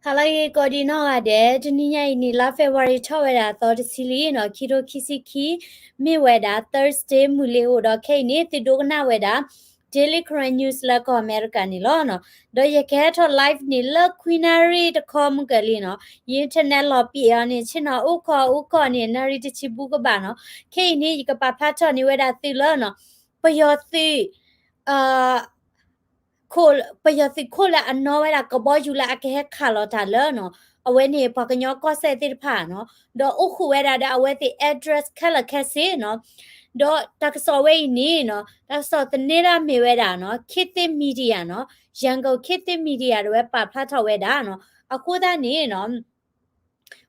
Halagi Godino Ade, Dunia in La February Towera, thought Silino, Kiro Kisiki, Miweda, Thursday, Muleo, Kane, the Dogna Weda, Daily Current News Laco America Nilono, do ye cat or life nilla, Queenary, the com galino, Internet Lopian, China, Uko, ni Narita Chibugabano, Kane, Yikapata, Niweda Thilono, but your thee, โคลปะยอสิโคละอันน้อยละก็บ่อยู่ละอะแค่คาร์ลอตาเลอร์เนาะเอาไว้นี่พอกันยอก็เซติดผ่าเนาะดออุคุเวดาดาเอาไว้ติ address แค่ละแค่สิเนาะดอตักซอเวนี่เนาะตักซอตะเนราเมเวดาเนาะ Kitty Media เนาะ Jungle Kitty Media ด้วยปะพลาทเวดาเนาะอะคูดานี่เนาะ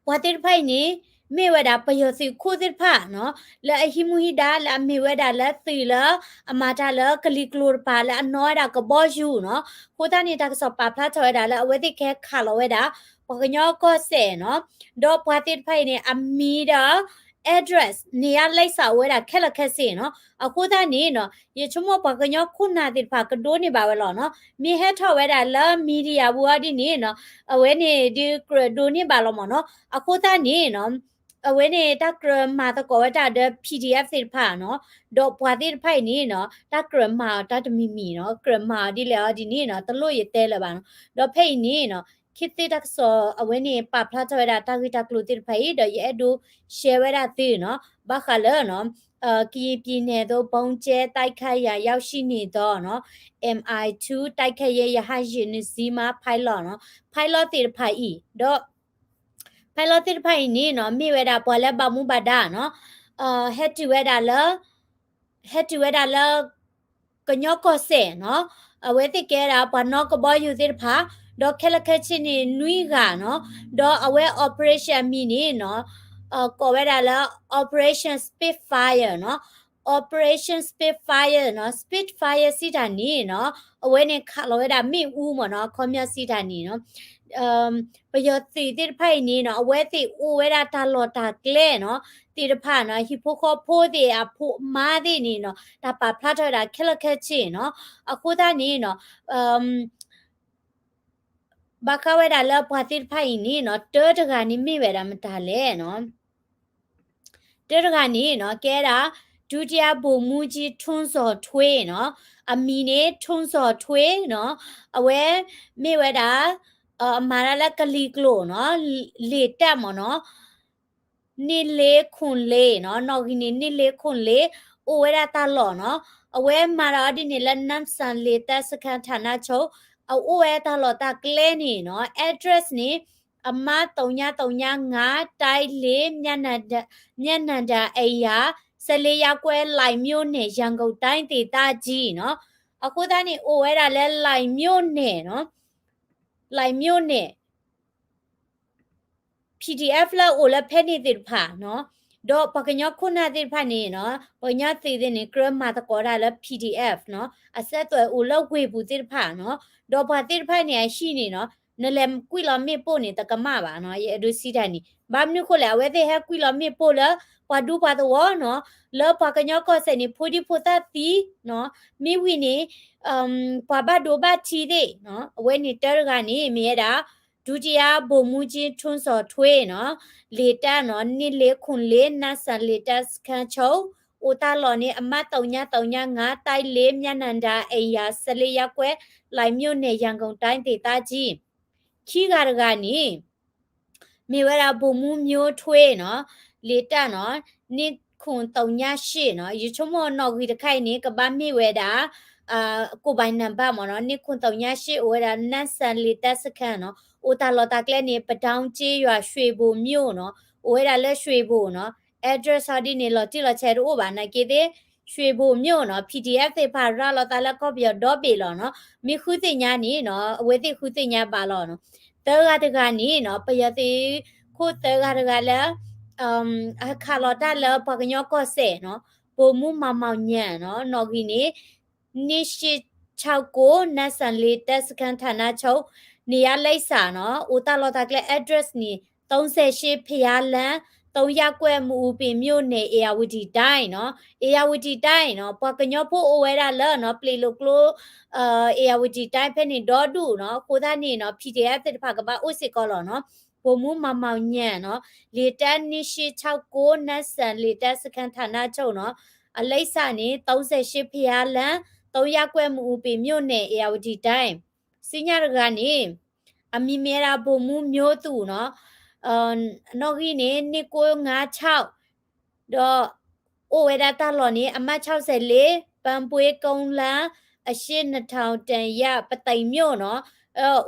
วาติดไผ่นี่เมวดาปะโยสิคูติดผ่าเนาะและไอฮิมุฮิดาและเมวดาและตีละอามาตาละกะลิกลูรปาและอันน้อยดากะบ่อยู่เนาะคูตานี่ตักสอบปาพลาทเวดาและเอาไว้ที่แค่คาลเวดาปะกะญอก็เสเนาะดอกปาติดไผ่นี่อามีดา address นี่ยะไลสาวเวดาแค่ละแค่สิเนาะอะคูตานี่เนาะเยชุโมปะกะญอคุณนาติดผ่ากะโดนี่บาเวลอเนาะมีให้ทอเวดาและมีเดียบัวดินี่เนาะเอาไว้นี่ดีกระดูนี่บาลอมอเนาะอะคูตานี่เนาะเอาไว้นี่ตักเกรมาตะกอว่าจะเดอ PDF สิผ่าเนาะดอกปวาติดไผ่นี่เนาะตักเกรมาตัดมีเนาะเกรมาดิแล้วดินี่เนาะตะลุยเตะละบาเนาะดอกไผ่นี่เนาะคิดติตักซอเอาไว้นี่ปะพลาดเวดาตักวิตักลุติดไผ่ดอกแยดูเชเวดาตีเนาะบาคาเลอเนาะကီပြင်းနေသောပုံကျဲတိုက်ခိုက်ရာရောက်ရှိနေသောနော် MI2 တိုက်ခိုက်ရေးရဟတ်ယာဉ်စီမ pilot တိဖိုင်ဤတော့ pilot တိဖိုင်နီနော်မိဝဲတာပေါ်လဲဘာမှုဘာဒါနော်head to weather ကညော့ကော့ဆဲနော်အဝဲတိကဲတာဘာနော့ကဘောယူတိဖာဒေါ်ခဲလခဲချင်းနီနွီကနော်ဒေါ်အဝဲ operation မီနီနော်ကောဝဲတာလဲ operation spitfire နော် operation spitfire နော် spitfire စီတာနီနော်အဝဲနေခါလောဝဲတာမိဦးမနော်ခေါ်မြစီတာနီနော်ပယောစီတိဖိုင်နီနော်အဝဲတိဦးဝဲတာတာလောတာကလဲနော်တိတဖာနော်ဟိဖိုခေါ်ဖိုးတိအဖိုမာတိနီနော်ဒါပါဖလာထတာခက်လက်ခက်ချီနော်အခုဒါနီနော်ဘာခဝဲတာလဲပွားတိဖိုင်နီနော်တောတကနိမိဝဲတာမတာလဲနော်တေရကနီနော်ကဲတာဒုတိယဘုံမူကြီးထွန်းစော်ထွေးနော်အမီနေထွန်းစော်ထွေးနော်အဝဲမိဝဲတာအမာရလကလီကလို့နော်လေတက်မနော်နိလေခွန်လေနော်နော်ဂိနေနိလေခွန်လေအိုဝဲတာတလောနော်အဝဲမာရာဒီနေလနမ်ဆန်လေတက်စခန်ဌာနချုပ်အိုဝဲတာလောတာကလဲနီနော် address နီအမ335တိုက်လေမျက်နှာမျက်နှာတာအိယာဆလေရက်ကွဲလိုင်မျိုးနဲ့ရန်ကုန်တိုင်းဒေသကြီးနော်အခုသားနေအိုဝဲတာလဲလိုင်မျိုးနဲ့နော်လိုင်မျိုးနဲ့ PDF ละโอละเพนิติดผ่าเนาะดอกปากกะญอคุณนาติดผ่านี่เนาะปะญอติดินี่เกรมาตะกอดาละ PDF เนาะอาเซตตัวโอละเวบูติดผ่าเนาะดอกปาติดผ่านี่ชินี่เนาะนแลมกุยลอมิโปนี่ตะกะมะบาเนาะเยอดูซิดานี่บามนุคนละเวเตฮะกุยลอมิโปละปาดูปาตะวอเนาะเลปากกะญอก็เสนี่พูดิพูตาติเนาะมิวินี่ปาบาโดบาทีเดเนาะเวนี่เตอร์กานี่มียดาဒုတိယဗိုလ်မှူးကြီးထွန်းစော်ထွေးနော်လေတက်နော်နိလေခွန်လေနတ်ဆန်လေတက်စခန်းချုပ်အိုတာလော်နေအမတ်335တိုက်လေမျက်နှာအိယာ14ရက်ကွဲလိုင်မြို့နယ်ရန်ကုန်တိုင်းဒေသကြီးခီဂါရဂာနီမိဝဲတာဗိုလ်မှူးမျိုးထွေးနော်လေတက်နော်နိခွန်38နော်ယချုံမောနော်ဂီတခိုင်နေကဘာမိဝဲတာကိုပိုင်နံပါတ်မနော်နိခွန်38ဝဲတာနတ်ဆန်လေတက်စခန်းနော်အိုတာလော်တာကလဲနေပတောင်ကျေးရွာရွှေဘိုမြို့နော်အိုဝဲတာလဲရွှေဘိုနော် address ဟာဒီနေလောတိလောချဲတို့ဘာနာကေတဲ့ရွှေဘိုမြို့နော် PDF ဖေဖာရလောတာလကောပြောဒေါ်ပေလောနော်မိခုတိညာနီနော်အဝဲတိခုတိညာပါလောနော်တဲဂါတဂါနီနော်ပယတိခုတဲဂါတဂါလဲအခါလောတာလပကညောကောဆေနော်ဘိုမူမမောင်ညံနော်နော်ဂီနေနိရှိ6ကိုနတ်ဆန်လေးတက်စကန်ဌာနချုပ်နေရလိပ်စာနော်အိုတာလောတာကလဲ address နီ38ဖျားလန် 300မူပင်မြို့နယ်အေယာဝတီတိုင်းနော်အေယာဝတီတိုင်းနော်ပွားကညောဖို့အဝဲတာလဲနော်ပလီလိုကလိုအေယာဝတီတိုင်းဖက်နေဒေါ်ဒူနော်ကိုသားနေနော် PDF တဲ့ဖကပါဥစစ်ကောလောနော်ဘုံမှုမောင်ညံ့နော်လေတက်နိရှိ69နတ်ဆန်လေတက်စကန်ဌာနချုပ်နော်အလိဆာနေ38ဖျားလန်300မူပင်မြို့နယ်အေယာဝတီတိုင်းစညရကနေအမီမေရာဘုံမှုမျိုးသူနော်နော်ဂီနေ2956တော့အိုဝဲဒတာလော်နေအမတ်64ပန်ပွေးကုန်းလန်းအရှိ2000တန်ရပသိမ်မြို့နော်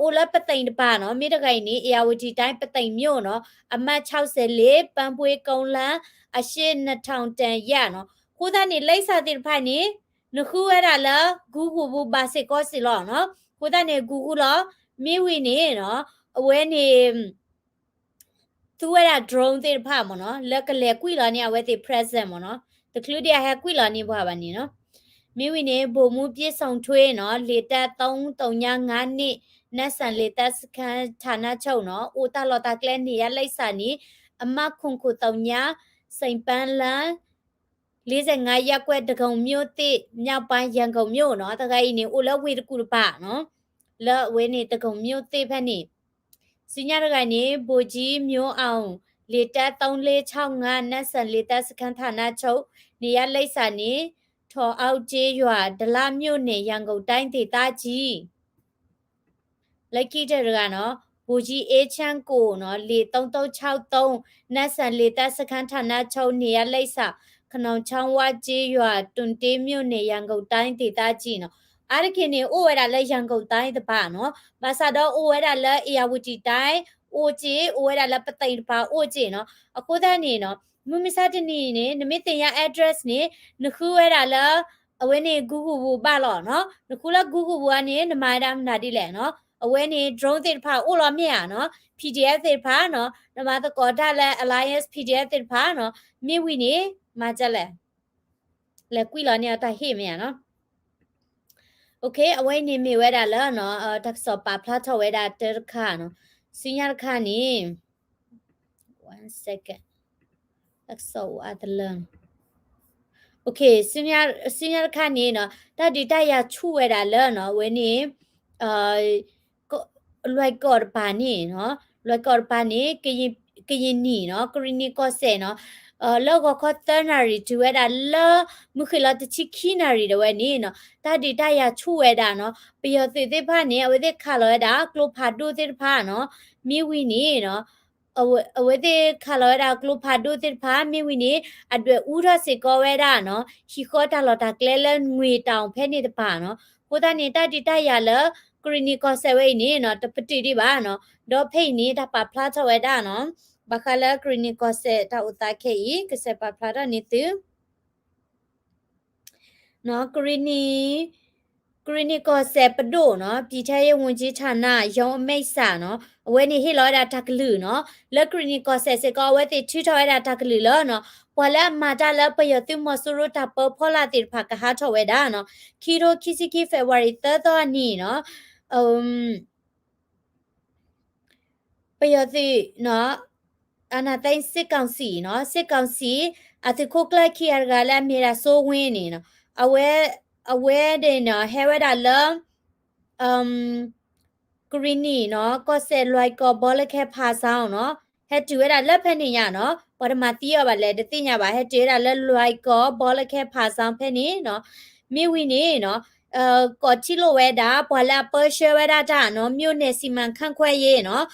အိုလပသိမ်တပါနော်မိတကိုင်နေအေယာဝတီတိုင်းပသိမ်မြို့နော်အမတ်64ပန်ပွေးကုန်းလန်းအရှိ2000တန်ရနော်ကိုသားနေလိမ့်စာတိဖိုင်နေနခုရတာလာဂူဂူဘူဘာစေကောစီလောနော်ကိုသားနေဂူဂူလောမိဝီနေနော်အဝဲနေသူဝဲတာ drone တဲ့ဖာမနော်လက်ကလေကွီလာနေအဝဲတဲ့ present မနော်တကလူဒီဟဲကွီလာနေဘွားပါနေနော်မိဝီနေဘုံမှုပြည့်စုံထွေးနော်လေတက်335နှစ်နတ်ဆန်လေတက်စခန်းဌာနချုပ်နော်ဦးတာလော်တာကလဲနေရလိုက်စာနီအမခွန်ခု3စိန်ပန်းလန်း45ရက်ွက်တကုံမြို့တိမြောက်ပိုင်းရန်ကုန်မြို့နော်တခိုင်နေဦးလဝေတကူပနော်လောဝေနေတကုံမြို့တိဖက်နေစညရကိုင်နေဘိုကြီးမျိုးအောင်လေတက်3465နတ်ဆန်လေတက်စခန်းဌာနချုပ်နေရလိပ်စာနေထော်အောက်ကျေးရွာဒလမြို့နယ်ရန်ကုန်တိုင်းဒေသကြီးလက်ကြီးတဲ့ကနော်ဘူကြီးအေးချမ်းကိုနော်လေ3363နတ်ဆန်လေတက်စခန်းဌာနချုပ်နေရလိပ်စာခနောင်ချောင်းဝကျေးရွာတွန်တေးမြို့နယ်ရန်ကုန်တိုင်းဒေသကြီးနော်အားရခင်နေအိုဝဲတာလဲရန်ကုန်တိုင်းတပါနော်ဘာသာတော့အိုဝဲတာလဲအေယာဝတီတိုင်းအိုဂျီအိုဝဲတာလဲပသိမ်တပါအိုဂျီနော်အခုသားနေနော်မမစတနီနေနမတင်ရ address နေနခုဝဲတာလဲအဝဲနေ Google ဘူပါလောနော်နခုလဲ Google ဘူကနေနမိုင်ဒမ်နာဒီလဲနော်အဝဲနေ drone တဲ့ဖာအိုလောမြရနော် PDF တဲ့ဖာနော်နမတကောတာလဲ alliance PDF တဲ့ဖာနော်မြေဝီနေမာကြလဲကွီလောနေအတဟေ့မြရနော်โอเคအဝိနေမေဝဲတာလဲနော်တက်ဆောပါဖလာထဝဲတာတခါနော်စင်ရခါနေ1 second တက်ဆောအတလန်โอเคစင်ရခါနေနော်တဒီတရချူဝဲတာလဲနော်ဝဲနေလွိုက်ကော်ပါနေနော်လွိုက်ကော်ပါနေကရင်နီနော်ကရီနီကော့ဆဲနော်လောကခတနာရီတူဝဲတာလာမခလာတချီခီနာရီတော့နေနော်တာဒီတရချူဝဲတာနော်ပျော်သေးသေးဖာနေအဝဲတဲ့ခါလောတာကလိုဖာဒိုသေးဖာနော်မိဝီနေနော်အဝဲတဲ့ခါလောတာကလိုဖာဒိုသေးဖာမိဝီနေအတွက်ဦးရစေကောဝဲတာနော်ဟီခေါ်တာလောတာကလဲလဲငွေတောင်ဖဲနေတပါနော်ကိုတာနေတာဒီတရလာကရီနီကောဆဲဝဲနေနော်တပတိဒီပါနော်ဒေါ်ဖိတ်နေတာပါဖလာချဝဲတာနော်ဘခလာကရီနီကောဆဲတာဥတာခေဤကစပါဖလာတာနေတူနော်ကရီနီကောဆဲပဒိုနော်ပြည်ထရေးဝန်ကြီးဌာနရုံအမိတ်စာနော်အဝဲနေဟီလောတာတကလူနော်လက်ကရီနီကောဆဲစကောဝဲတိထီထော်ရတာတကလူလောနော်ပွာလာမာတာလပယတိမဆူရတာပဖောလာတိဖကဟာထော်ဝဲတာနော်ခီရိုခီစီကီဖေဗရီ3တော့နီနော်ပယတိနော်အနာတိုင်းစစ်ကောင်စီနော်စစ်ကောင်စီအတခုကလခီရကလာမီရာဆိုဝင်းနေနော်အဝဲတဲ့နော်ဟဲဝဲတာလဂရီနီနော်ကော့ဆယ်လွိုက်ကောဘောလခဲဖာဆောင်နော်ဟဲတူရတာလက်ဖက်နေရနော်ပရမတီရပါလေတတိညာပါဟဲတူရတာလက်လွိုက်ကောဘောလခဲဖာဆောင်ဖက်နေနော်မိဝီနေနော်ကောချီလိုဝဲတာဘွာလာပရှယ်ဝဲတာတာနော်မြို့နယ်စီမံခန့်ခွဲရေးနော်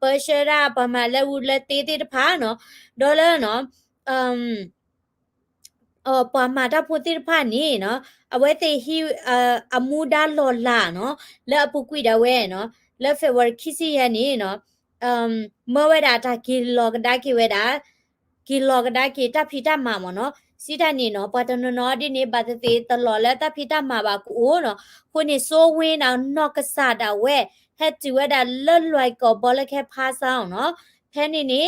ပရှယ်ရာပမာလက်ဦးလက်သေးသေးတဖာနော်ဒေါ်လာနော်ပမာတာပိုတိဖာနေနော်အဝဲတေဟီအမူဒါလော်လာနော်လက်အပူကွီတဝဲနော်လက်ဖေဝရခီစီရနေနော်မဝဲတာတာကီလောကဒါကီဝဲတာကီလောကဒါကီတဖီတမာမနော်စီတနေနော်ပတ်တနနော်ဒီနေပတ်တေတလော်လက်တဖီတမာပါကိုနော်ခုနေဆိုဝင်းအောင်နော့ကဆာတာဝဲဟက်တူဝဲတာလွတ်လွိုက်ကောဘောလခဲဖားဆောင်နော်ဖဲနေနေ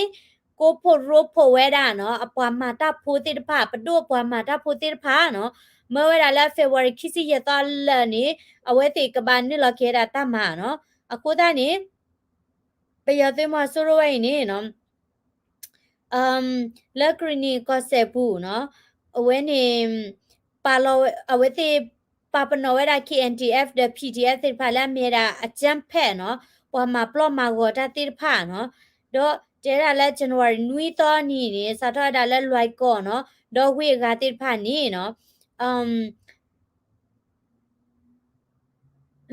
ကိုဖို့ရိုးဖို့ဝဲတာနော်အပွားမာတာဖိုးတိတဖာပဒိုပွားမာတာဖိုးတိတဖာနော်မဝဲတာလက်ဖေဝရီခီစီရတလနေအဝဲတေကဘာနေလခဲတာတမနော်အခုသားနေပယသိမဆိုရဝဲနေနော် แล้วกรณีก็เสบูเนาะเอาไว้ในปาโลเอาไว้ที่ปาปนเอาไว้ได้ KNTF เด PDF ที่พาแล้วมีได้อาจารย์แพ้เนาะว่ามาปลอมมาก็ได้ที่ผ่าเนาะดอเจราแล้ว January นุยตอนนี้นี่สะท้อได้แล้วลอยก่อนเนาะดอกเวกาที่ผ่านี่เนาะ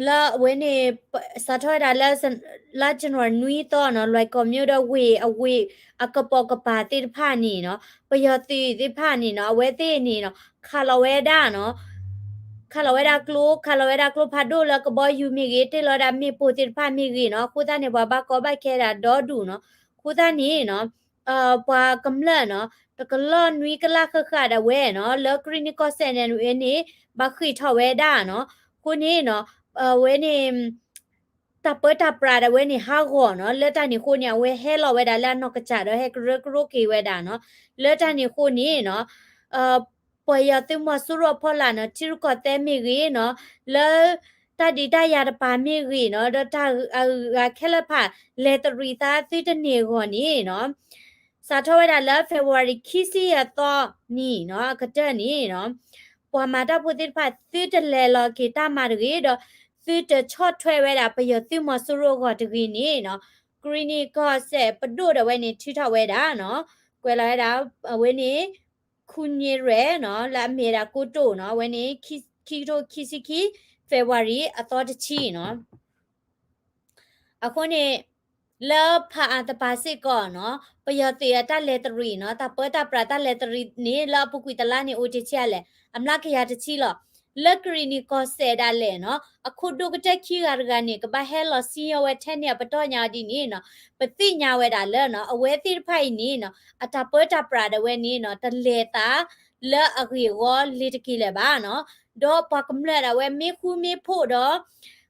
ละเวเนสะท้อได้แล้วละ January นุยตอนเนาะลอยก่อนမျိုးတော့ဝေအကပောကပါတိဖာနီเนาะปยติတိဖာနီเนาะเวตินี่เนาะคาลาเวดาเนาะคาลาเวดากลูพาโดแล้วก็บ่อยู่มีเกติลอดามีปูติฟามีกีเนาะคูตาเนี่ยบ่บก็บ่แค่ดาดอดูเนาะคูตานี่เนาะปากำละเนาะตะกลอนนุยกะละคะดาเวเนาะแล้วคลินิกก็เซนเนเวนี่บักခိทเวดาเนาะคูนี่เนาะเวนี่ตาเปิดตาปราดเวนี่ฮาโกเนาะเลตานี่คูเนี่ยเวเฮลเวดาแล้วนอกกะจาดเฮกรกรกีเวดาเนาะเลตานี่คูนี่เนาะปอยติมสุรพลานะทิรุกเตมีกีเนาะแล้วตาดีตายาตปามีกีเนาะดตาแค่ละพาเลตรีตาติตเนกอนี่เนาะสาทวดาแล้วเฟบรุรีคิสิยตอนี่เนาะกะเจนี่เนาะปอมาตาพุติพาติตเลลอกีตามากีดติตชอดถวยเวดาปยติมสุรกอตกีนี่เนาะกรีนีก็เสปดูดเวนี่ทิทเวดาเนาะกวลาดาเวนี่คุณเยเรเนาะและเมรากูโตเนาะวันนี้คิโตคิซิคิเฟบรุรีอตอตชีเนาะအခုနေလောဖာအတပါစစ်ကောနော်ပယတေတလက်တရီနော်တပတပရတလက်တရီနေလောပုကွီတလာနေအိုတချရလေအမလခရတချီလောလက်ကရီနီကောဆေဒါလေနော်အခုဒုကတက်ခီရကနေကဘဟဲလောစီယဝဲထဲနေပတော့ညာဒီနေနော်ပတိညာဝဲတာလဲနော်အဝဲတိဖိုင်နေနော်အတပတပရဒဝဲနေနော်တလေတာလဲအခေဝလီတကီလေပါနော်ဒေါ်ပကမလဲဝဲမေခုမေဖို့တော့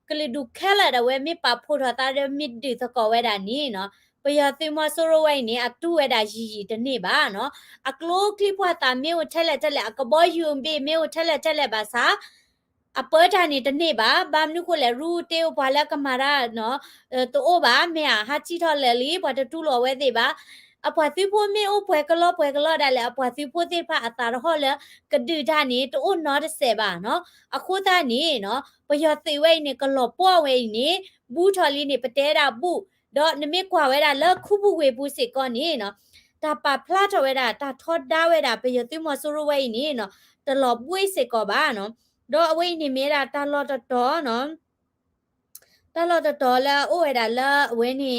ကလေးဒုခဲလာတဲ့ဝဲမေပါဖို့တာတဲ့မစ်ဒီသကောဝဲတာနီနော်ပယသိမဆိုရဝိုင်းနေအတူဝဲတာရီတနေ့ပါနော်အကလိုကလိပွားတာမေကိုထက်လက်အကဘောယူံဘေမေကိုထက်လက်ပါစာအပေါ်တာနေတနေ့ပါဘာမနုကိုလေရူတေဘာလကမာရာနော်တိုးပါမေဟာချီထော်လေလီဘာတူလောဝဲသေးပါအပွားသိဖို့မေအိုပွဲကလောဒါလေအပွားသိဖို့သေးပါအတာဟောလေကဒူတာနေတိုးနော်တစ်ဆယ်ပါနော်အခုသားနေနော်ပယသိဝဲနေကလောပွားဝဲနေဘူးထော်လီနေပတဲတာဘူးတော့နမေကွာဝဲတာလက်ခုဘူးဝဲဘူးစစ်ကောနေနော်တာပါဖလာထော်ဝဲတာတာထော်ဒါဝဲတာပယသိမဆိုရဝဲနေနော်တလောပွေးစစ်ကောပါနော်တော့အဝိနေမေတာတာလော်တော်နော်တာလော်တော်လာအိုဝဲတာလာဝဲနေ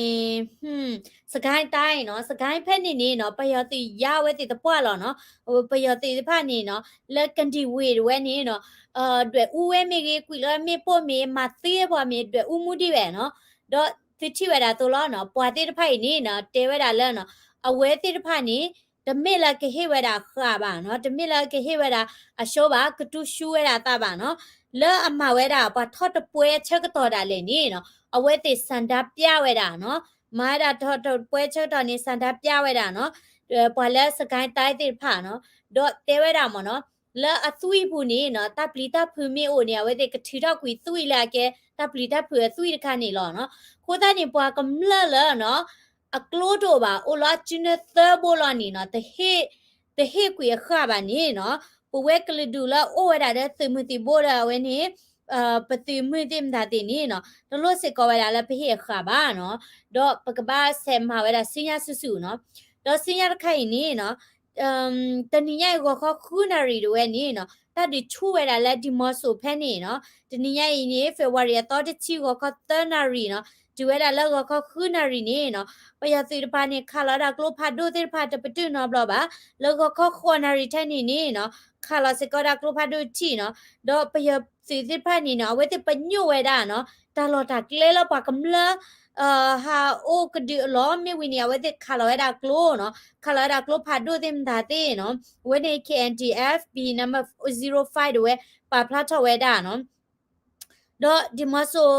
စကိုင်းတိုင်းเนาะစကိုင်းဖက်နေနေเนาะပယတိရဝဲတိတပွားလောเนาะဟိုပယတိဖက်နေเนาะလက်ကန်တီဝေဝဲနေเนาะတွေ့ဦးဝဲမေကြီးကွီလောမေပို့မေမသေးပွားမေတွေ့ဦးမှုတိပဲเนาะတော့တိတိဝဲတာတိုလောเนาะပွားတိတဖိုင်နေเนาะတဲဝဲတာလဲเนาะအဝဲတိတဖက်နေတမေလာကဟေဝဲတာခါပါเนาะတမေလာကဟေဝဲတာအရှောပါကတူရှူဝဲတာတာပါเนาะလဲအမဝဲတာပါထော့တပွဲချက်ကတော့တာလေနေเนาะအဝဲတိစန္ဒပြဝဲတာเนาะမာတာထော့ပွဲချက်တော်နေစန္ဒပြဝဲတာเนาะပွာလဲစကိုင်းတိုင်းတိဖာเนาะတော့တဲဝဲတာမเนาะလဲအသွိဘူးနေเนาะတပ်ပလီတပ်ဖူမေအိုနေဝဲတိကထီတော့ကွီသွိလာကဲတပ်ပလီတပ်ဖူသွိတခါနေလောเนาะခိုးသားနေပွာကမလလเนาะအကလိုတော့ပါအိုလာချင်းသဘောလာနေနော်တဟေကွေခါပါနေနော်ပဝဲကလဒူလာအိုဝဲတာတဲ့သမတိဘောလာဝဲနေပတိမွေတင်တာတင်နေနော်တလို့စစ်ကောဝဲတာလည်းဖေခါပါနော်တော့ပကဘာဆဲမှာဝဲတာစင်ရဆဆူနော်တော့စင်ရခိုင်နေနော်တနည်းရိုက်ကိုခုနာရီတွေနေနော်တတ်ဒီချူဝဲတာလည်းဒီမော့ဆိုဖဲနေနော်တနည်းရိုက်နေဖေဝါရီတော့တချီကိုသနာရီနော်ဒီဝဲတာလည်းကိုခုနာရီနေနော်ပယစီတပါနေခါလာတာကလိုဖာဒိုတိဖာတပတူနော်ဘလပါလောကခေါ်နာရီထိုင်နေနော်ခါလာစကောတာကလိုဖာဒိုချီနော်တော့ပယစီတိဖာနေနော်ဝဲတိပညိုဝဲတာနော်တာလောတာကလဲလပါကမလာဟာအိုကဒီလောမေဝီနီဝဲတိခါလာဝဲတာကလိုနော်ခါလာတာကလိုဖာဒိုတင်တာတေနော်ဝဲနေ KNTF B number 05ဝဲပါဖလာထော်ဝဲတာနော်တော့ဒီမဆို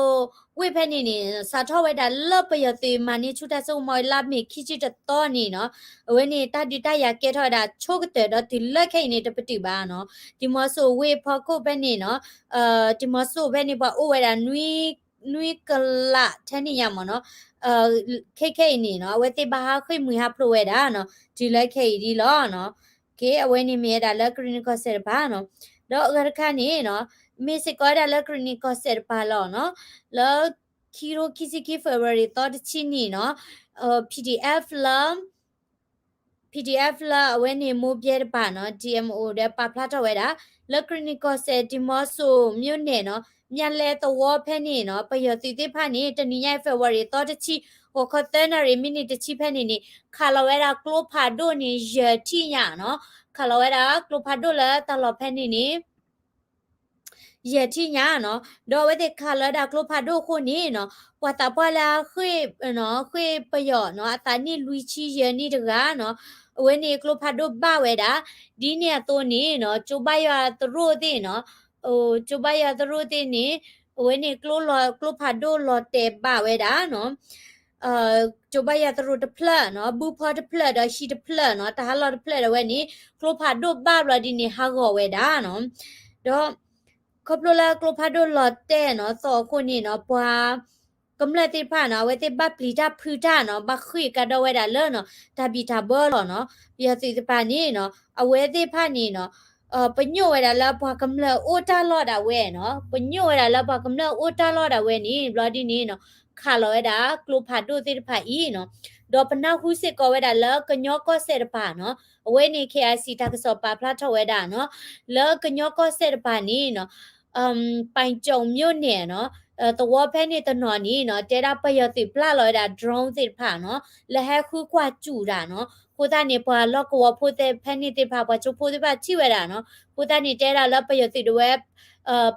ဝိဖက်နေနေစာထောဝဲတာလော့ပယတိမနီချူတဆုံမလာမီခိချစ်တော့နေနော်ဝဲနေတာဒီတရကဲထောတာချိုးတဲ့တော့ဒီလက်ခိနေတပတိပါနော်ဒီမဆိုဝေဖခုပဲနေနော်ဒီမဆိုပဲနေပါအိုဝဲတာနွီကလာထနေရမနော် KK ni no we te ba khoi mu ha pro we da no di le K di lo no ke awe ni me da la clinical set ba no do gar kha ni no me se ko da la clinical set ba lo no la kiro kisiki February to chi ni no PDF la when ni mo bie ba no DMO တဲ့ပါဖလာတော့ဝဲတာ la clinical set ဒီမဆိုမြို့နေနော်ညလဲတော့ဖဲနေနော်ပယတိတိဖာနေတနီရိုက် February တော့တချီဟိုခတ်တဲ့နရီမိနစ်တချီဖဲနေနေခါလဝဲတာကလိုဖာဒိုနေရတီညာနော်ခါလဝဲတာကလိုဖာဒိုလဲတလောဖဲနေနေရတီညာနော်တော့ဝဲတဲ့ခါလဒါကလိုဖာဒိုခုနေနော်ပွာတာပွာလာခွေနော်ခွေပယောနော်အတာနေလူချီရနေတကားနော်ဝဲနေကလိုဖာဒိုဘဝဲတာဒီနေတော့နေနော်ကျိုဘရတရိုးတဲ့နော်ကျိုဘရတရိုးတဲ့နေဝဲနေကလိုဖာဒိုလော်တဲဘဝဲတာနော်ကျိုဘရတရိုးတဖလနော်ဘူဖော်တဖလတော့ရှိတဖလနော်တဟာလော်တဖလတော့ဝဲနေကလိုဖာဒိုဘရဒီနေဟာကောဝဲတာနော်တော့คบลากลพาโดลอเต้เนาะสอคนนี่เนาะปวากำลังติผ่านเนาะเวติบับปลีดาพืดาเนาะบักคุยกันดอเวดาเลเนาะตาบีตาเบอร์เนาะเบียติผ่านนี่เนาะอเวติผ่านนี่เนาะปะโยเวดาละปวากำลังโอตาลอดาเวเนาะปะโยเวดาละปวากำลังโอตาลอดาเวนี่บลอดีนี่เนาะคาลอเวดากลพาโดติผ่านอีเนาะดอปนาฮูสิกอเวดาละกะญอก็เสรปาเนาะอเวนี่ KIC ตากสอปาพลาทเวดาเนาะละกะญอก็เสรปานี่เนาะပိုင်ကြုံမြို့နယ်နော်တော့ဖဲနေတနော်နီနော်တဲတာပယတိပလာလော်ဒါ drone စစ်ဖာနော်လဟခုကွာကျူတာနော်ကိုတာနေပွာလော့ကောဖိုတဲ့ဖဲနေတိဖာပွာချိုဖိုတဲ့ပါချိဝဲတာနော်ကိုတာနေတဲတာလော့ပယတိတွေ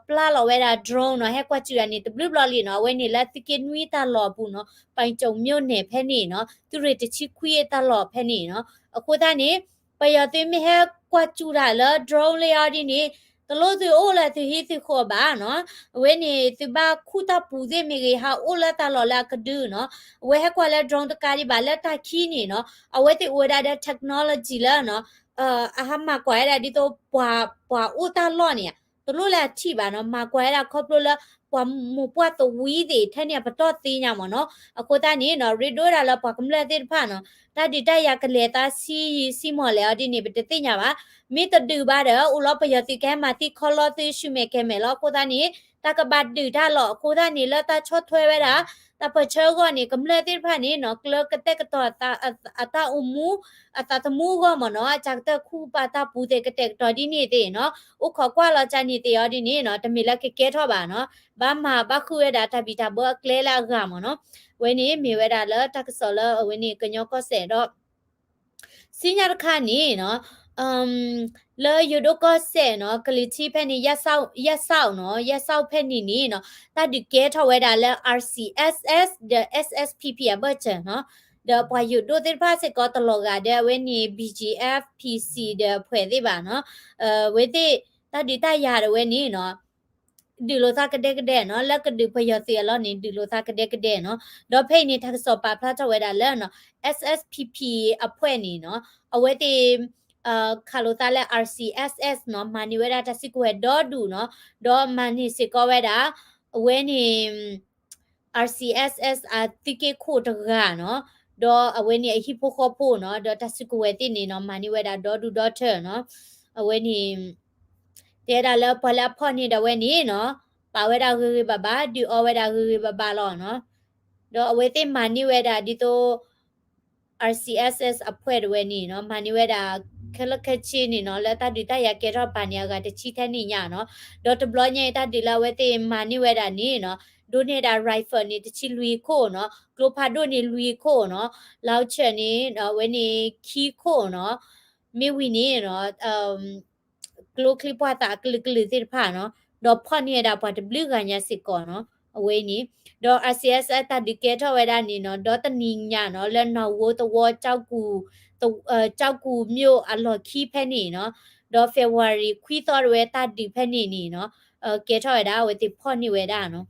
ပလာလော်ဝဲတာ drone နော်ဟဲကွာကျူရနေတဘလဘလလီနော်ဝဲနေလက်တကနွီတာလော်ဘူးနော်ပိုင်ကြုံမြို့နယ်ဖဲနေနော်သူတွေတချီခွေးတာလော်ဖဲနေနော်ကိုတာနေပယတိမဟဲကွာကျူတာလော် drone လေယာဒီနေตลอดสิโอละสิฮิสิขอบ้าเนาะเวนี่สิบ้าคู่ตาปูเซมีเฮาโอละตาลอละกะดื้อเนาะเวให้กว่าละดรองตะกาดิบาละตาขี้นี่เนาะเอาไว้ติอวดาได้เทคโนโลยีละเนาะอาหามากว่าได้ดิโตปวาโอตาลอเนี่ยตลอดละที่บ้าเนาะมากว่าได้ครอบละปวาหมู่ปวาตวีดิแท้เนี่ยปะตอตีญาหมอเนาะอะโคตานี่เนาะรีโดดาละปวากำละติพาเนาะตาดิตายากะเลตาซีหมอแล้วดินี่ปะติญาบามีตดือบาเดออุลอปยติแกมาที่คอลอติชุเมแกเมลอโคตานี้ตากบาดดือดาลอโคตานี้ละตาชดถวยไว้ดาตาเปเชอก็นี่กำเลติพานี่เนาะเกลกะเตกะตอตาอะตาอุมูอะตาตมูก็หมอเนาะจากตะคูปาตาปูเตกะเตกตอดินี่เตเนาะอุขอกว่าลอจานี่เตยอดินี่เนาะตะมีละเกเกทอบาเนาะบามาบาคุเวดาตาบิตาเบอเกลลากามเนาะเวนี้มีเวดาละตากสอละเวนี้กะญอก็เสดอสิญญาคานี่เนาะเลยูโดก็เสเนาะกลิชีเพนี่ยะเศร้าเนาะยะเศร้าเพนี่นี่เนาะตาดิเกทเวดาและ RCSS the SSPP อ่ะเบิดเนาะเดปวายูโดติพาเสก็ตลอกอ่ะเดเวนี่ BGF PC เดเผยติบาเนาะเวติตาดิตายาเวนี่เนาะဒီလိုသားကတဲ့ကတဲ့နော်လက်ကဒူဖယစီလောနေဒီလိုသားကတဲ့ကတဲ့နော်ဒေါ်ဖိနေတက်စောပါဖလာထဝဲတာလဲနော် SSPP အဖွဲ့နေနော်အဝဲတေခါလိုသားလဲ RCSS နော်မနီဝဲတာတစီကွဲဒေါ်ဒူနော်ဒေါ်မနီစီကောဝဲတာအဝဲနေ RCSS အတိကေခိုတကနော်ဒေါ်အဝဲနေအဟိဖိုခိုဖိုနော်ဒေါ်တစီကွဲတိနေနော်မနီဝဲတာဒေါ်ဒူဒေါ်ထနော်အဝဲနေတဲဒါလပလာဖော်နေဒဝဲနေနော်ပါဝဲတာဂေဘဘာဒီအဝဲတာဂေဘဘာလောနော်တော့အဝဲတိမနီဝဲတာဒီတို RCSS အဖွဲ့ဝဲနေနော်မနီဝဲတာခလခချင်းနေနော်လက်တာဒီတရကေတော့ပညာကတချီထနေညနော်ဒေါ်တဘလညေတာဒီလာဝဲတိမနီဝဲတာနေနော်ဒိုနေတာ rifle နေတချီလူခို့နော်ကလိုဖာဒိုနေလူခို့နော်လောက်ချက်နေဝဲနေခီခို့နော်မေဝီနေနော်กลูคลิปว่าตากลึกๆสิพาเนาะดอกพ่อเนี่ยดาปอดบลือกันยาสิก่อนเนาะเอาไว้นี่ดอก RCS ตาดิเกทเอาไว้ด้านนี้เนาะดอกตะนิงญาเนาะแล้วนอโวตะวอเจ้ากูเจ้ากูမျိုးอลอขี้แพนี่เนาะดอก February คุยตอเวตาดิแพนี่นี่เนาะเกทเอาไว้ด้าไว้ติพ่อนี่ไว้ด้าเนาะ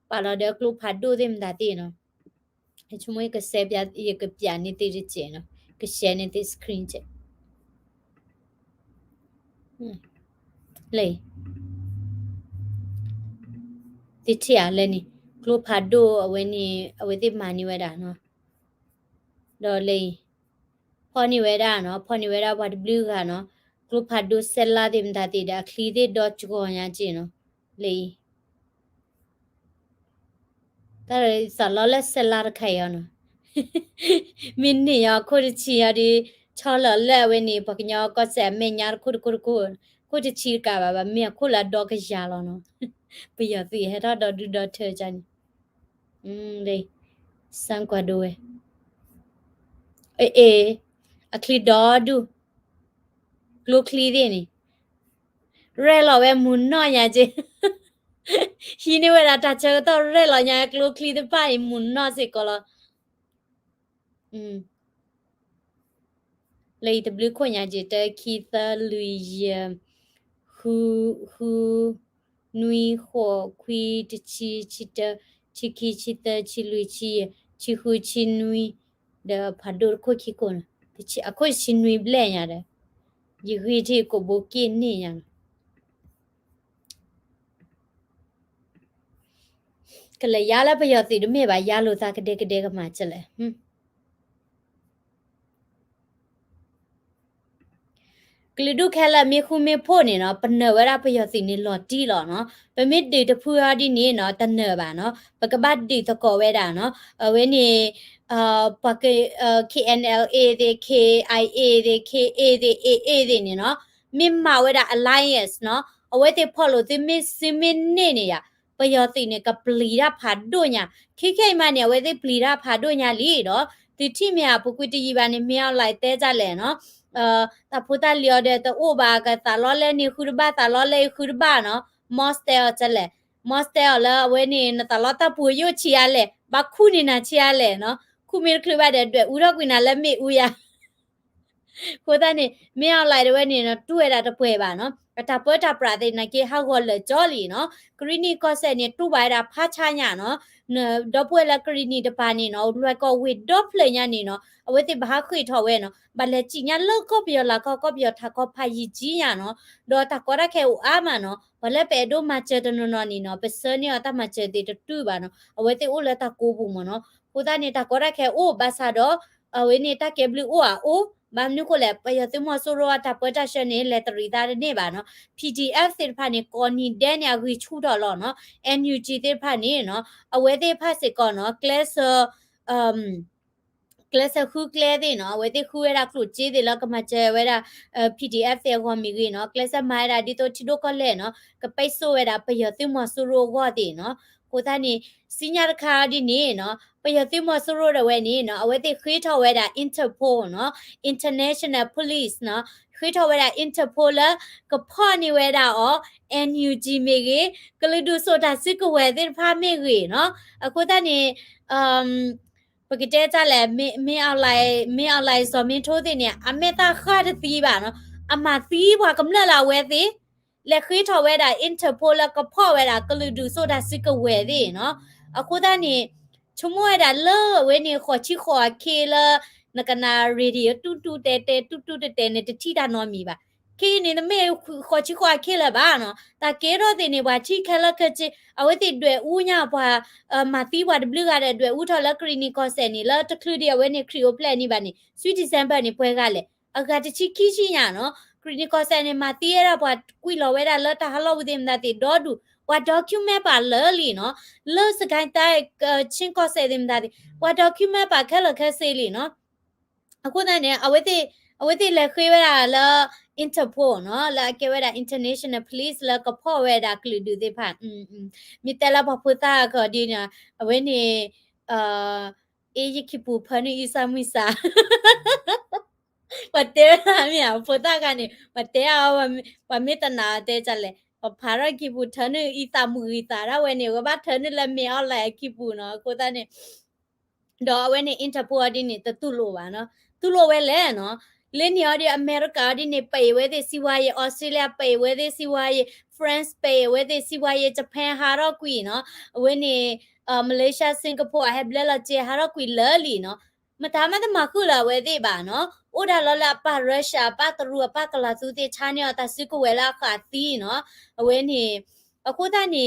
ปาลอเดกลูพัดดูติมดาติเนาะให้ชุมวยก็เซฟยาอีกပြနေတိကျเนาะก็แชร์ใน screen เจလေတိချရလဲနေ กลูพัดดูเอาไว้นี่เอาไว้ที่มานี่ไว้ด่าเนาะดอเลยพอนี่ไว้ด่าเนาะพอนี่ไว้ด่าวัดบลูกันเนาะกลูพัดดูเซลลาเดมตาติดาคลีเดดอจุกอนยาจีเนาะเลยแต่สารล้อเล่เซลลาร์ใครอ่ะเนาะมินนี่ยาคุดชียาดีชอลเล่เวนี่ปกญาก็แสมเมียร์คุดชีกาบะเมียคุลาดอกยาลเนาะไปยาตีเฮราดอดูดอเธอจันเลยสังกว่าด้วยเออะคลีดอดูกลูคลีดีนี่เรลอเวมุนนอยาเจฮีนี่เวลาตัดเจอต้องเรลอยากลูคลีdeไปมุนนอสิก็ละเลยตบลูคนยาเจตคีตาลุยฮูนุยหัวคุยตชีชิตชิคีชิตชิลุยชิฮูชินุยเดพัดดูโคคิโกนตชิอะโคชินุยเบลยาเดยิฮีที่โกโบกินนี่ยังก็เลยยาละไปยอติดไม่บายาโลตากเดกก็มาเจเลยกลิดูแค่ละมีคุเมโพนี่เนาะปนเนวราพยอสินี่หลอดตี้หรอเนาะปมิดดีตะพูอาดินี่เนาะตันเนบาเนาะปกบัดดีตะกอเวดาเนาะเวนี่ปกKNLA เด KIA เด KA เด AA เดนี่เนาะมิมมาเวดา alliance เนาะเอาไว้ที่พอโลติมิซิมินนี่เนี่ยปยอสินี่กับปลีดาผาด้วยเนี่ยคิมาเนี่ยเวที่ปลีดาผาด้วยเนี่ยลีเนาะติที่เมียปุกุติยีบานี่เมียไล่เตะจัดเลยเนาะตาพุตาเลียวเดตโอบากตาล้อเล่นี่คุรบ้าตาล้อเล่คุรบ้าเนาะมอสเตลจะแหละมอสเตลแล้วเวนี่นตาล้อตาปูโยเชียแหละบักคูนี่นะเชียแหละเนาะคูมีคือว่าเด็ดด้วยอุรกุนาและมีอุยาကိုသားနေမင်းအောင်လိုက်တဲ့နေနော်တွေ့တာတပွဲပါနော်တာပွဲတာပရာတဲ့နကေဟောက်ဟောလေကြောလီနော်ဂရီနီကော့ဆက်နေတူပါတာဖာချညာနော်တော့ပွဲละกรีนีตะปานี่เนาะรวยก็วิดดอเพลญานี่เนาะเอาไว้ติบาคุยทอเวเนาะบัดเลจิญาโลกก็เปียละก็เปียทาก็พายิจีญาเนาะดอตะก็ระแค่อุอามาเนาะบัดเลเปโดมาเจตนนนี่เนาะเปเซนี่อตะมาเจติตะตุบาเนาะเอาไว้ติอุเลตะกูบุมเนาะกูตานี่ตะก็ระแค่อุบาซาดอเอาไว้นี่ตะเกบลูอุอาอุบามนุก็แลปยติมอโซโรตะปะตะชะนี่เลตรีตาเนี่ยบาเนาะ PDF สิพานี่กอนี่แดนยากุชูดอลเนาะ NUG ติพานี่เนาะเอาไว้ติพาสิก่อนเนาะ class class คู class ดิเนาะเอาไว้ติคูเวลาครูจีดิแล้วก็มาเจอเวลาPDF เตก็มีกิเนาะ class มาราดิโตชิโดก็เลเนาะก็ไปโซเวลาปยติมอโซโรก็ดิเนาะကိုသားနေစီညာခါဒီနေနော်ပယတိမဆရိုရဝဲနေနော်အဝဲတိခိထောဝဲတာ Interpol နော် International Police နော်ခိထောဝဲတာ Interpol လကဖော့နေဝဲတာအော NUG မေကြီးကလဒူဆိုတာစစ်ကဝဲတဲ့ဖာမေကြီးနော်အခုသားနေပကတဲ့ကြလဲမင်းအောင်လိုက်ဆိုမင်းထိုးတဲ့နေအမေတာခါတတီးပါနော်အမသီးဘွားကမလလာဝဲသေးလက်ခိထော်ဝဲတာ Interpol ကဖော့ဝဲတာကလူဒူဆိုတာစစ်ကဝဲသေးနော်အခုတည်းနေချုံမွဲတာလောဝဲနေခေါ်ချိခေါ်ခေလနကနာရေဒီယိုတူတဲတဲနဲ့တတိတာနော်မီပါခေနေမေခေါ်ချိခေါ်ခေလပါနော်တာကေရောတင်နေပါချိခလကချအဝဲတိတွေဦးညာဘွာမသီးဘွာဒဘလကတဲ့တွေဦးထော်လကရီနီကောဆယ်နေလတခလူဒီဝဲနေခရီယိုပလက်နေပါနေဆွီဒီဇမ်ဘာနေပွဲကလေအကတချိခိရှိညာနော်ครินิคอเซนมาตีระบาดกุยลอเวดาเลตาฮัลโลวิดิมนาติดอดูว่าด็อกิวเมนต์ปาเลลีเนาะเลสกายตายชิงคอเซดิมดาติว่าด็อกิวเมนต์ปาแค่ละแค่เซลีเนาะအခုတည်းเนี่ยเอาไว้ติเลคุยเวลาละ Interpol เนาะละเกเวลา International Police ละก็พอเวลากลืดูดิผ่านมีแต่ละพอพุตาก็ดีเนี่ยเอาไว้นี่เอยิคิปูพานุอิซามิซาปะเตราเมียพุตากันนี่ปะเตอาว่าเมตนาเตจัเลยภารกิจบุทนึอีตามืออีตาระเวนี่ก็บัดทนึละเมียเอาไหลกิปูเนาะกูตานี่ดอเวนี่อินเตอร์โพลดินี่ตะตุโลวาเนาะตุโลเวแลเนาะเลนี่อดิอเมริกาดินี่ไปเวเดซิวายออสเตรเลียไปเวเดซิวายฟรานซ์ไปเวเดซิวายญี่ปุ่นหารอกุยเนาะเวนี่มาเลเซียสิงคโปร์ให้เบลละเจหารอกุยเลลีเนาะมาถามมามาคือละเวเดบ่าเนาะโอดาลละปารัสเซียปาตรัวปากลาซูเตชาเนียตาซิกุเวลาคาตีเนาะเวนี่အခုတည်းနေ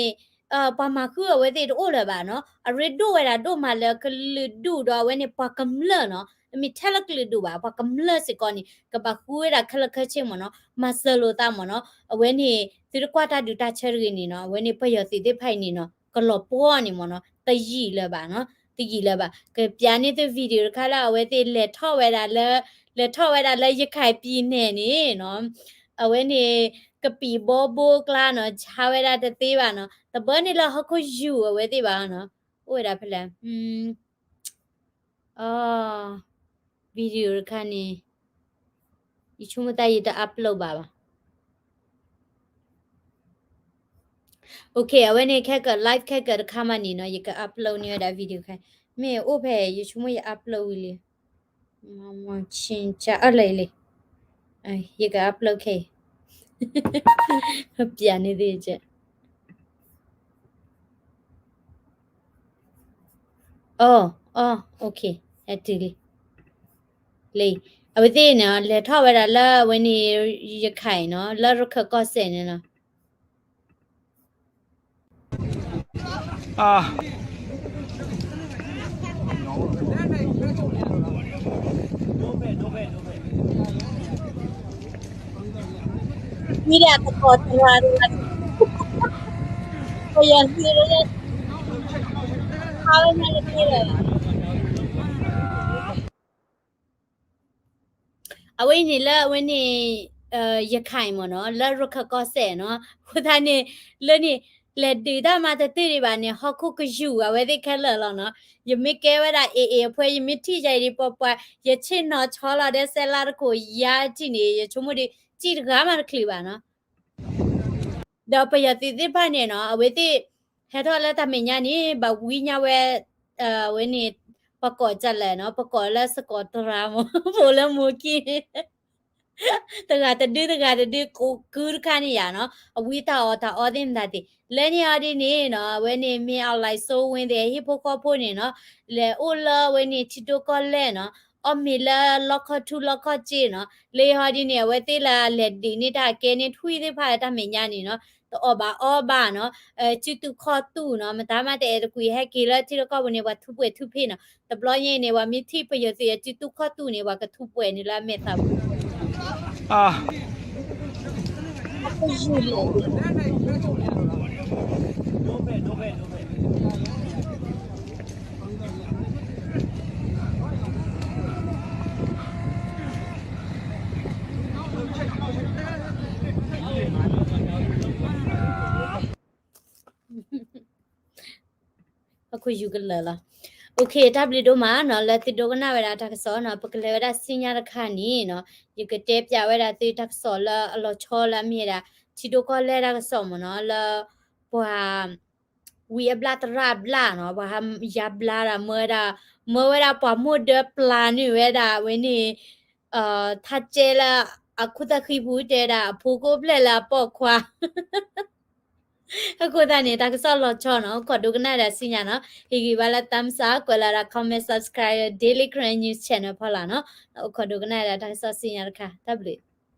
ปามาคือเวทีโอเลยบ้าเนาะอะเรดูเวลาดูมาเลยก็ลืดูดอเวนี่ปากำเลเนาะมีเทลักลืดูบ้าปากำเลสิก่อนนี่ก็บาคุยละคละคเชมเนาะมาเซโลตามเนาะเวนี่ติรกว่าตาดูตาเชรกินี่เนาะเวนี่ปยติเดไผนี่เนาะก็ลอป้อนี่มเนาะตะยีเลยบ้าเนาะตะยีเลยบ้าก็ปยานี่ตัววิดีโอคาลาเวทีเลท่อเวลาเลท่อเวลาเลยยไข่ปีเน่นี่เนาะเวนี่กะปีโบโบกลาเนาะชาเวลาตะตีบ้าเนาะ the burn la hako you we ti ba no o da phla ah video khan ni ichu mata yi ta upload ba okay awen ne khat ka live khat ka kha ma ni no yi ka upload ni da video khan me o phe ichu mo yi upload wi le mama chin cha alai le ai yi ka upload khe ပြန်နေသေးချက်အော်โอเคအဲ့ဒီလေအဝတိနော်လေထောက်ဝဲတာလာဝင်းနေရခိုင်နော်လာရခကော့စင်နော်မိရတကောတဝါရကိုရစီရခါဝဲနေလေအဝိနေလာဝင်းနေရခိုင်မနော်လာရခကော့စင်နော်ဟိုသားနေလဲနေလေဒေတာမှာတတိရပါနေဟခုကယူအဝဲဒီခက်လာလောနော်ယမိကဲဝဒအေဖွဲယမိထိကြိုင်ဒီပပယချစ်နော်ချောလာတဲ့ဆဲလာကိုရာကြည့်နေရချုံမဒီကြည့်တကားမှခလီပါနော်တော့ပယတိတိဖာနေနော်အဝဲတိဟဲတော့လက်တမညာနေဘဝီညာဝဲဝဲနေပကောကြလဲနော်ပကောလဲစကောတရာမဘလမကီတကတဒီကိုကူခါနေရနော်အဝိတာအောတာအောတင်ဒါတိလဲနေရဒီနေနော်ဝဲနေမြင်အောင်လိုက်စိုးဝင်တဲ့ဟိဖိုကောဖို့နေနော်လဲအိုလာဝဲနေချီတိုကောလဲနော်အမီလာလောက်ခထူလောက်ခချေနော်လေဟာဒီနေဝဲတေးလာလက်ဒီနေတာကဲနေထွေးသေးဖာတမညာနေနော်တော့ဘာနော်ချီတူခေါ်တူနော်မသားမတဲ့တကွေဟက်ကီလာချီတော့ကဝနေဝထုပွေထုဖေးနော်တဘလရင်နေဝမိတိပယစီချီတူခေါ်တူနေဝကထုပွေနေလာမေတာအခုယူကလာလားโอเคดับลิโดมาเนาะละติโดกนาเวลาทักษอเนาะปกเลเวลาสิญญาคานี่เนาะยกเตปยาเวลาติทักษอละอลอชอละมีดาติโดก็เลทักษอมเนาะละบัววีบลาตราบลาเนาะบัวยาบลาละเมื่อเวลาปอมดปลานี่เวลาเวนี่ทัดเจละအခုတခိဘူးတဲ့တာဖိုးကိုပလက်လာပေါ့ခွာအခုတည်းနေတာကစောလောချောနော်ခေါ်ဒုကနာရစီညာနော်ဟီဂီဘာလာတမ်စာကွာလာ comment subscribe daily crane news channel ဖလာနော်ခေါ်ဒုကနာရတာစောစီညာတခါ w